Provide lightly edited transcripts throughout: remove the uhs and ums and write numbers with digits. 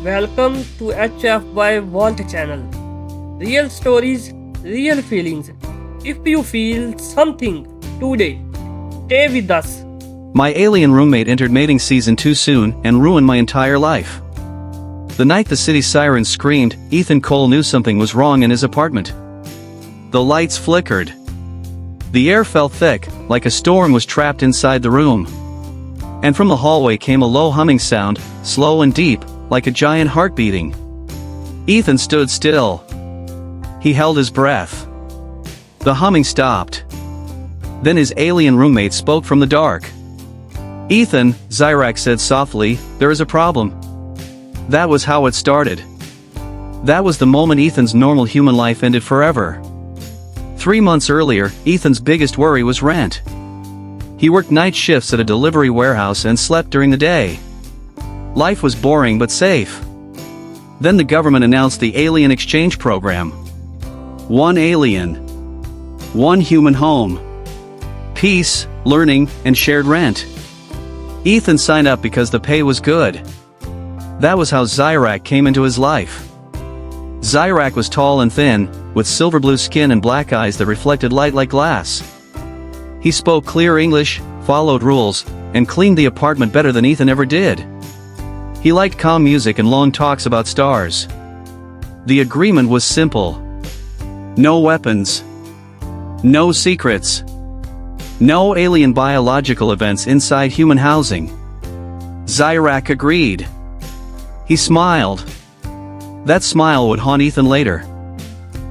Welcome to HFY Want channel. Real stories, real feelings. If you feel something today, stay with us. My alien roommate entered mating season too soon and ruined my entire life. The night the city sirens screamed, Ethan Cole knew something was wrong in his apartment. The lights flickered. The air felt thick, like a storm was trapped inside the room. And from the hallway came a low humming sound, slow and deep, like a giant heart beating. Ethan stood still. He held his breath. The humming stopped. Then his alien roommate spoke from the dark. "Ethan," Zyrak said softly, "there is a problem." That was how it started. That was the moment Ethan's normal human life ended forever. 3 months earlier, Ethan's biggest worry was rent. He worked night shifts at a delivery warehouse and slept during the day. Life was boring but safe. Then the government announced the Alien Exchange Program. One alien. One human home. Peace, learning, and shared rent. Ethan signed up because the pay was good. That was how Zyrak came into his life. Zyrak was tall and thin, with silver blue skin and black eyes that reflected light like glass. He spoke clear English, followed rules, and cleaned the apartment better than Ethan ever did. He liked calm music and long talks about stars. The agreement was simple. No weapons. No secrets. No alien biological events inside human housing. Zyrak agreed. He smiled. That smile would haunt Ethan later.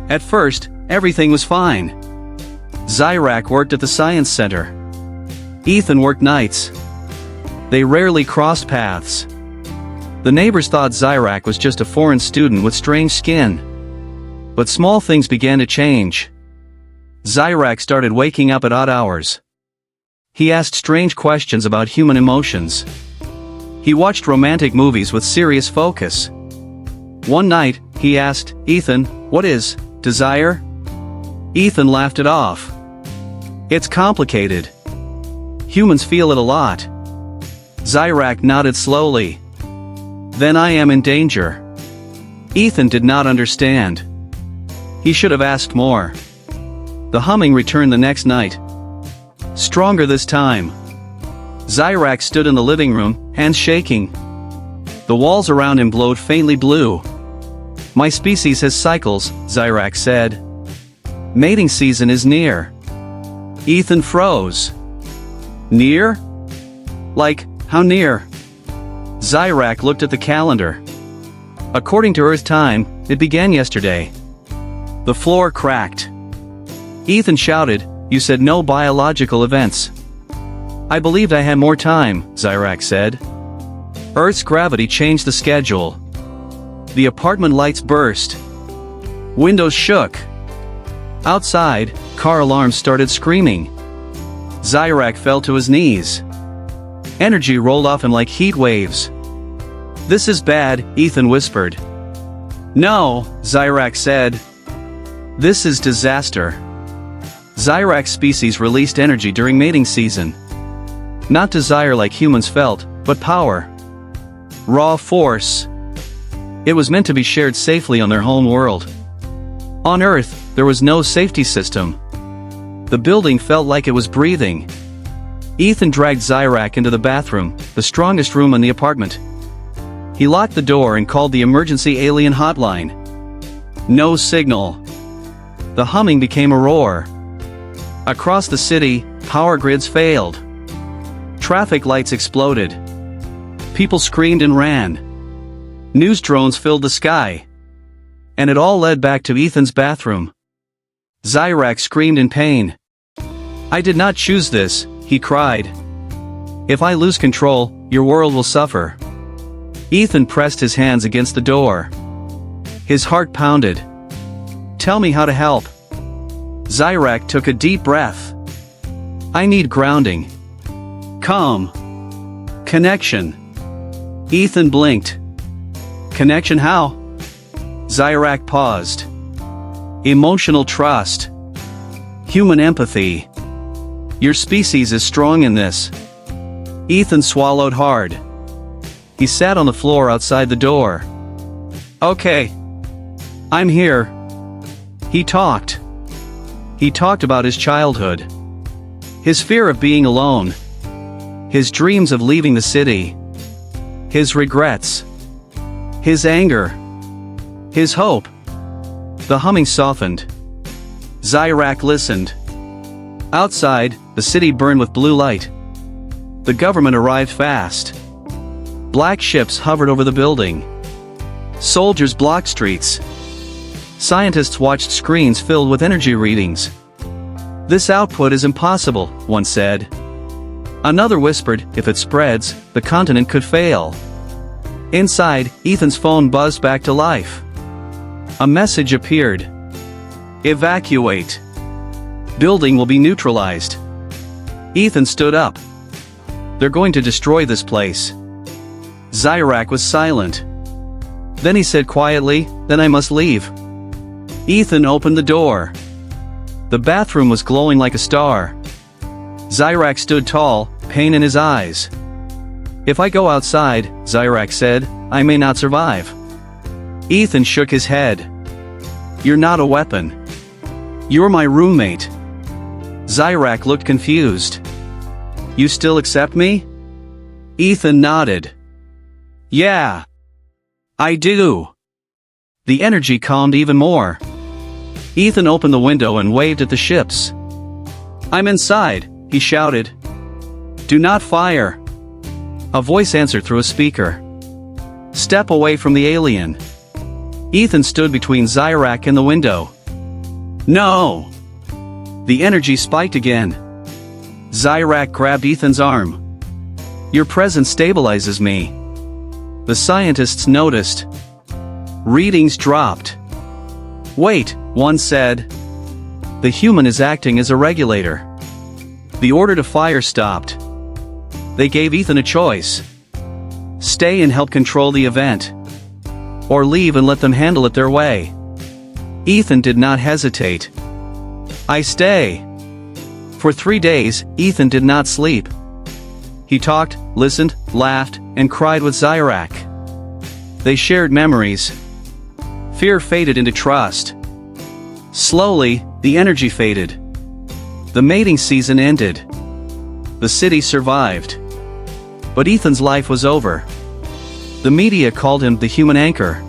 At first, everything was fine. Zyrak worked at the science center. Ethan worked nights. They rarely crossed paths. The neighbors thought Zyrak was just a foreign student with strange skin. But small things began to change. Zyrak started waking up at odd hours. He asked strange questions about human emotions. He watched romantic movies with serious focus. One night, he asked, "Ethan, what is desire?" Ethan laughed it off. "It's complicated. Humans feel it a lot." Zyrak nodded slowly. "Then I am in danger." Ethan did not understand. He should have asked more. The humming returned the next night. Stronger this time. Zyrak stood in the living room, hands shaking. The walls around him glowed faintly blue. "My species has cycles," Zyrak said. "Mating season is near." Ethan froze. "Near? Like, how near?" Zyrak looked at the calendar. According to Earth time, it began yesterday. The floor cracked. Ethan shouted, "You said no biological events." "I believed I had more time," Zyrak said. Earth's gravity changed the schedule. The apartment lights burst. Windows shook. Outside, car alarms started screaming. Zyrak fell to his knees. Energy rolled off him like heat waves. "This is bad," Ethan whispered. "No," Zyrak said. "This is disaster." Zyrak's species released energy during mating season. Not desire like humans felt, but power. Raw force. It was meant to be shared safely on their home world. On Earth, there was no safety system. The building felt like it was breathing. Ethan dragged Zyrak into the bathroom, the strongest room in the apartment. He locked the door and called the emergency alien hotline. No signal. The humming became a roar. Across the city, power grids failed. Traffic lights exploded. People screamed and ran. News drones filled the sky. And it all led back to Ethan's bathroom. Zyrak screamed in pain. "I did not choose this," he cried. "If I lose control, your world will suffer." Ethan pressed his hands against the door. His heart pounded. "Tell me how to help." Zyrak took a deep breath. "I need grounding. Calm. Connection." Ethan blinked. "Connection how?" Zyrak paused. "Emotional trust. Human empathy. Your species is strong in this." Ethan swallowed hard. He sat on the floor outside the door. Okay. I'm here. He talked. He talked about his childhood. His fear of being alone. His dreams of leaving the city. His regrets. His anger. His hope. The humming softened. Zyrak listened. Outside, the city burned with blue light. The government arrived fast. Black ships hovered over the building. Soldiers blocked streets. Scientists watched screens filled with energy readings. This output is impossible, one said. Another whispered, if it spreads, the continent could fail. Inside, Ethan's phone buzzed back to life. A message appeared. Evacuate. Building will be neutralized. Ethan stood up. They're going to destroy this place. Zyrak was silent. Then he said quietly, then I must leave. Ethan opened the door. The bathroom was glowing like a star. Zyrak stood tall, pain in his eyes. If I go outside, Zyrak said, I may not survive. Ethan shook his head. You're not a weapon. You're my roommate. Zyrak looked confused. You still accept me? Ethan nodded. Yeah. I do. The energy calmed even more. Ethan opened the window and waved at the ships. I'm inside, he shouted. Do not fire. A voice answered through a speaker. Step away from the alien. Ethan stood between Zyrak and the window. No. The energy spiked again. Zyrak grabbed Ethan's arm. Your presence stabilizes me. The scientists noticed. Readings dropped. Wait, one said. The human is acting as a regulator. The order to fire stopped. They gave Ethan a choice. Stay and help control the event. Or leave and let them handle it their way. Ethan did not hesitate. I stay. For 3 days, Ethan did not sleep. He talked, listened, laughed, and cried with Zyrak. They shared memories. Fear faded into trust. Slowly, the energy faded. The mating season ended. The city survived. But Ethan's life was over. The media called him the human anchor.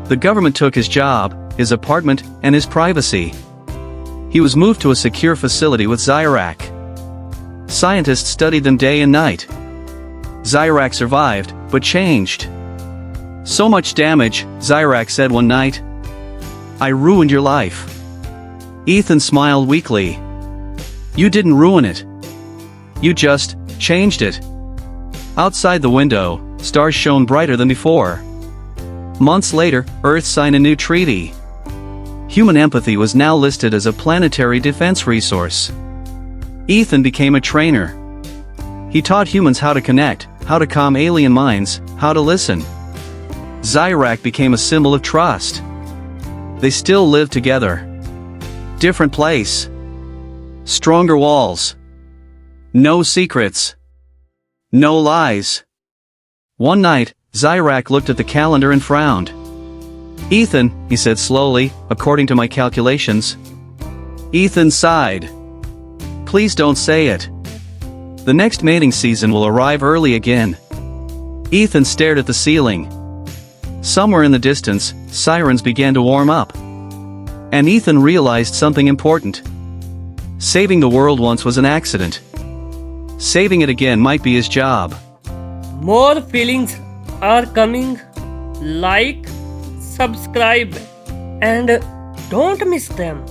The government took his job, his apartment, and his privacy. He was moved to a secure facility with Zyrak. Scientists studied them day and night. Zyrak survived, but changed. So much damage, Zyrak said one night. I ruined your life. Ethan smiled weakly. You didn't ruin it. You just changed it. Outside the window, stars shone brighter than before. Months later, Earth signed a new treaty. Human empathy was now listed as a planetary defense resource. Ethan became a trainer. He taught humans how to connect, how to calm alien minds, how to listen. Zyrak became a symbol of trust. They still live together. Different place. Stronger walls. No secrets. No lies. One night, Zyrak looked at the calendar and frowned. Ethan, he said slowly, according to my calculations. Ethan sighed. Please don't say it. The next mating season will arrive early again. Ethan stared at the ceiling. Somewhere in the distance, sirens began to warm up. And Ethan realized something important. Saving the world once was an accident. Saving it again might be his job. More feelings are coming. Like, subscribe, and don't miss them.